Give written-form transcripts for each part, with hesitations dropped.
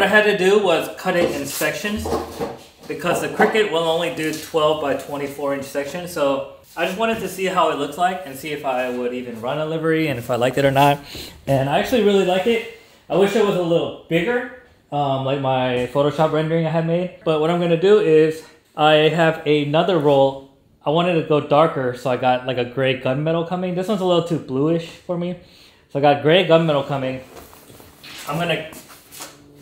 what I had to do was cut it in sections because the Cricket will only do 12 by 24 inch sections. So I just wanted to see how it looks like and see if I would even run a livery and if I liked it or not. And I actually really like it. I wish it was a little bigger, like my Photoshop rendering I had made. But what I'm gonna do is I have another roll. I wanted to go darker, so I got like a gray gunmetal coming. This one's a little too bluish for me. So I got gray gunmetal coming. I'm gonna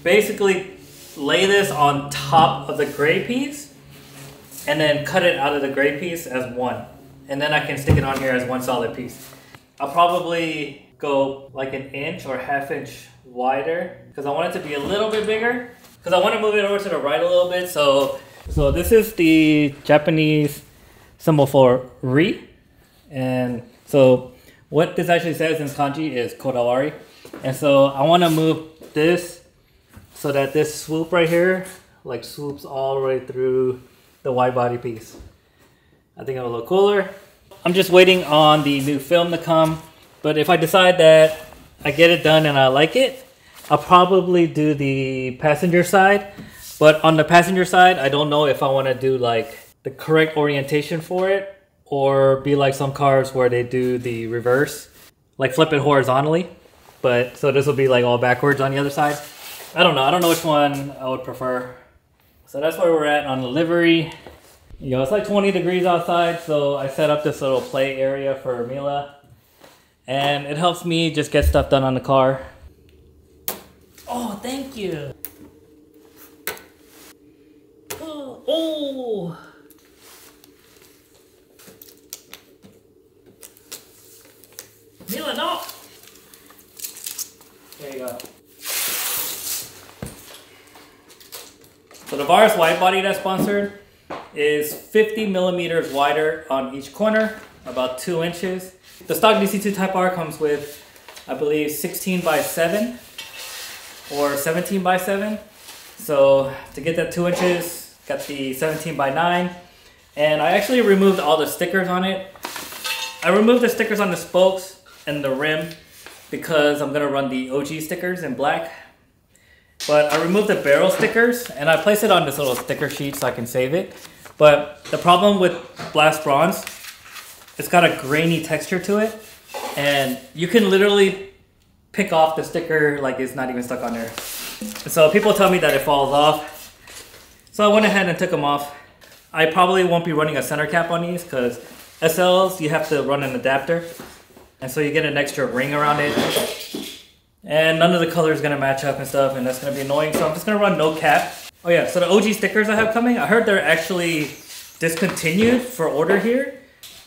basically lay this on top of the gray piece and then cut it out of the gray piece as one. And then I can stick it on here as one solid piece. I'll probably go like an inch or ½ inch wider because I want it to be a little bit bigger because I want to move it over to the right a little bit. So this is the Japanese symbol for ri. And so what this actually says in kanji is kodawari. And so I want to move this so that this swoop right here like swoops all the way through the wide body piece. I think it'll look cooler. I'm just waiting on the new film to come. But if I decide that I get it done and I like it, I'll probably do the passenger side. But on the passenger side, I don't know if I want to do like the correct orientation for it or be like some cars where they do the reverse, like flip it horizontally. But so this will be like all backwards on the other side. I don't know. I don't know which one I would prefer. So that's where we're at on the livery. You know, it's like 20 degrees outside, so I set up this little play area for Mila. And it helps me just get stuff done on the car. Oh, thank you. Oh. Mila, no. There you go. So the Virus wide body that's sponsored is 50 millimeters wider on each corner, about 2 inches. The stock DC2 Type R comes with, I believe, 16 by 7 or 17 by 7. So to get that 2 inches, got the 17 by 9. And I actually removed all the stickers on it. I removed the stickers on the spokes and the rim because I'm gonna run the OG stickers in black. But I removed the barrel stickers and I placed it on this little sticker sheet so I can save it. But the problem with Blast Bronze, it's got a grainy texture to it. And you can literally pick off the sticker like it's not even stuck on there. And so people tell me that it falls off. So I went ahead and took them off. I probably won't be running a center cap on these because SLs, you have to run an adapter. And so you get an extra ring around it. And none of the color is going to match up and stuff, and that's going to be annoying. So I'm just going to run no cap. Oh yeah, so the OG stickers I have coming, I heard they're actually discontinued for order here.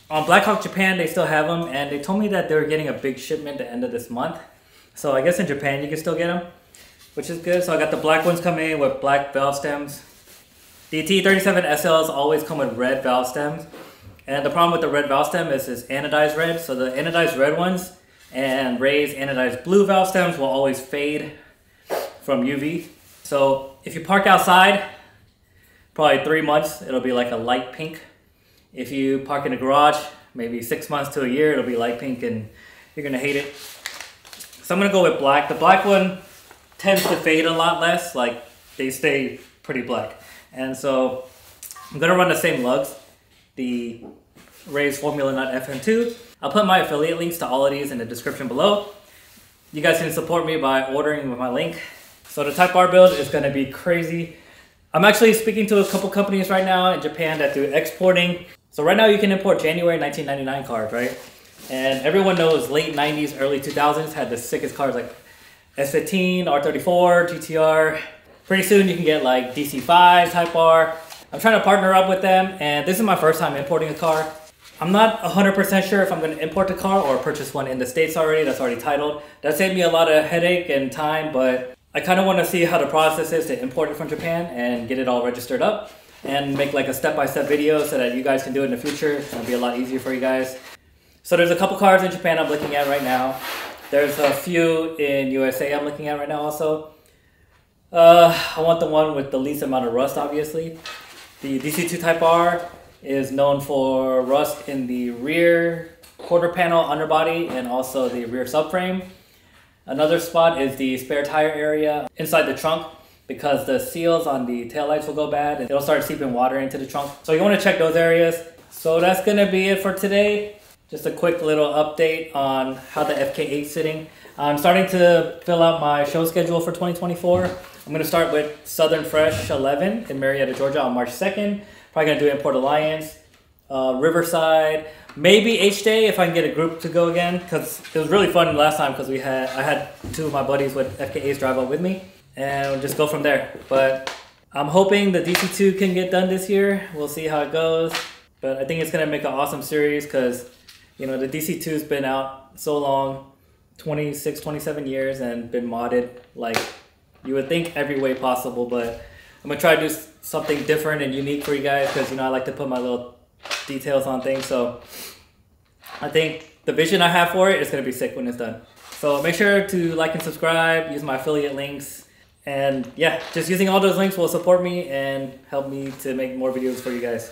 On Blackhawk Japan, they still have them, and they told me that they were getting a big shipment at the end of this month. So I guess in Japan you can still get them, which is good. So I got the black ones coming with black valve stems. The T37 SLs always come with red valve stems. And the problem with the red valve stem is it's anodized red. So the anodized red ones and Ray's anodized blue valve stems will always fade from UV. So if you park outside, probably 3 months, it'll be like a light pink. If you park in a garage, maybe 6 months to a year, it'll be light pink and you're gonna hate it. So I'm gonna go with black. The black one tends to fade a lot less, like they stay pretty black. And so I'm gonna run the same lugs, the Ray's Formula Nut FM2. I'll put my affiliate links to all of these in the description below. You guys can support me by ordering with my link. So the Type R build is gonna be crazy. I'm actually speaking to a couple companies right now in Japan that do exporting. So right now you can import January 1999 cars, right? And everyone knows late 90s, early 2000s had the sickest cars like S15, R34, GTR. Pretty soon you can get like DC5, Type R. I'm trying to partner up with them, and this is my first time importing a car. I'm not 100% sure if I'm going to import the car or purchase one in the States already that's already titled. That saved me a lot of headache and time, but I kind of want to see how the process is to import it from Japan and get it all registered up and make like a step-by-step video so that you guys can do it in the future. It'll be a lot easier for you guys. So there's a couple cars in Japan I'm looking at right now. There's a few in USA I'm looking at right now also. I want the one with the least amount of rust, obviously. The DC2 Type R is known for rust in the rear quarter panel underbody and also the rear subframe. Another spot is the spare tire area inside the trunk. because the seals on the taillights will go bad and it'll start seeping water into the trunk. So you want to check those areas. So that's going to be it for today. Just a quick little update on how the FK8 is sitting. I'm starting to fill out my show schedule for 2024. I'm going to start with Southern Fresh 11 in Marietta, Georgia on March 2nd. Probably going to do Import Alliance, Riverside, maybe H-Day if I can get a group to go again, because it was really fun last time because I had two of my buddies with FK8s drive up with me and we'll just go from there. But I'm hoping the DC2 can get done this year. We'll see how it goes. But I think it's going to make an awesome series because, you know, the DC2's been out so long, 26, 27 years, and been modded like you would think every way possible. But I'm going to try to do something different and unique for you guys because, you know, I like to put my little details on things. So I think the vision I have for it is going to be sick when it's done. So make sure to like and subscribe, use my affiliate links. And yeah, just using all those links will support me and help me to make more videos for you guys.